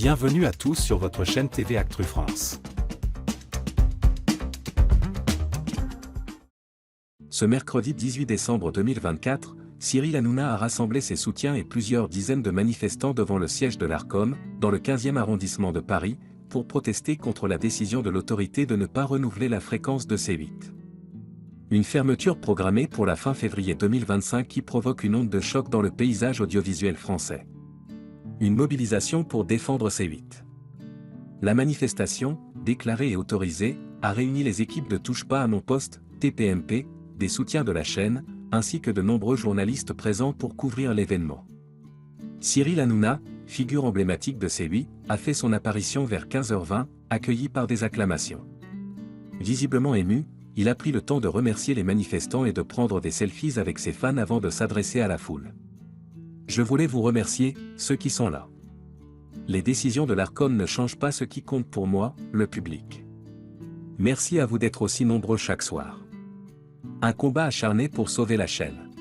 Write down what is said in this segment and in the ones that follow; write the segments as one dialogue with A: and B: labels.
A: Bienvenue à tous sur votre chaîne TV Actu France.
B: Ce mercredi 18 décembre 2024, Cyril Hanouna a rassemblé ses soutiens et plusieurs dizaines de manifestants devant le siège de l'Arcom, dans le 15e arrondissement de Paris, pour protester contre la décision de l'autorité de ne pas renouveler la fréquence de C8. Une fermeture programmée pour la fin février 2025 qui provoque une onde de choc dans le paysage audiovisuel français. Une mobilisation pour défendre C8. La manifestation, déclarée et autorisée, a réuni les équipes de Touche pas à mon poste, TPMP, des soutiens de la chaîne, ainsi que de nombreux journalistes présents pour couvrir l'événement. Cyril Hanouna, figure emblématique de C8, a fait son apparition vers 15h20, accueilli par des acclamations. Visiblement ému, il a pris le temps de remercier les manifestants et de prendre des selfies avec ses fans avant de s'adresser à la foule. Je voulais vous remercier, ceux qui sont là. Les décisions de l'Arcom ne changent pas ce qui compte pour moi, le public. Merci à vous d'être aussi nombreux chaque soir. Un combat acharné pour sauver la chaîne.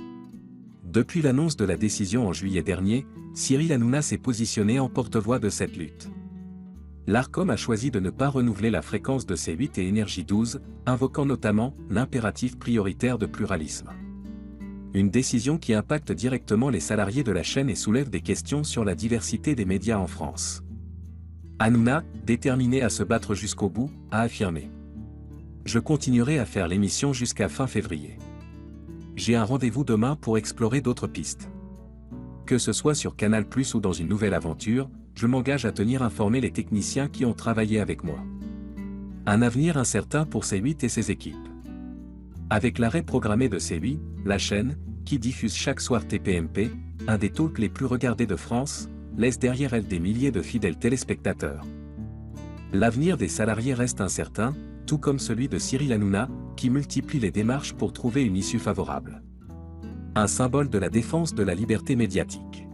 B: Depuis l'annonce de la décision en juillet dernier, Cyril Hanouna s'est positionné en porte-voix de cette lutte. L'Arcom a choisi de ne pas renouveler la fréquence de C8 et Énergie 12, invoquant notamment l'impératif prioritaire de pluralisme. Une décision qui impacte directement les salariés de la chaîne et soulève des questions sur la diversité des médias en France. Hanouna, déterminé à se battre jusqu'au bout, a affirmé : je continuerai à faire l'émission jusqu'à fin février. J'ai un rendez-vous demain pour explorer d'autres pistes. Que ce soit sur Canal+ ou dans une nouvelle aventure, je m'engage à tenir informés les techniciens qui ont travaillé avec moi. Un avenir incertain pour C8 et ses équipes. Avec l'arrêt programmé de C8, la chaîne, qui diffuse chaque soir TPMP, un des talks les plus regardés de France, laisse derrière elle des milliers de fidèles téléspectateurs. L'avenir des salariés reste incertain, tout comme celui de Cyril Hanouna, qui multiplie les démarches pour trouver une issue favorable. Un symbole de la défense de la liberté médiatique.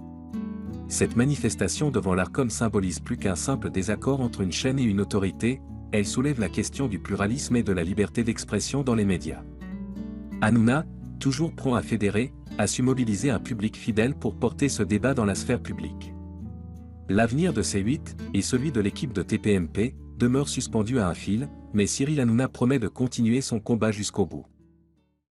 B: Cette manifestation devant l'Arcom symbolise plus qu'un simple désaccord entre une chaîne et une autorité, elle soulève la question du pluralisme et de la liberté d'expression dans les médias. Hanouna, toujours prompt à fédérer, a su mobiliser un public fidèle pour porter ce débat dans la sphère publique. L'avenir de C8, et celui de l'équipe de TPMP, demeure suspendu à un fil, mais Cyril Hanouna promet de continuer son combat jusqu'au bout.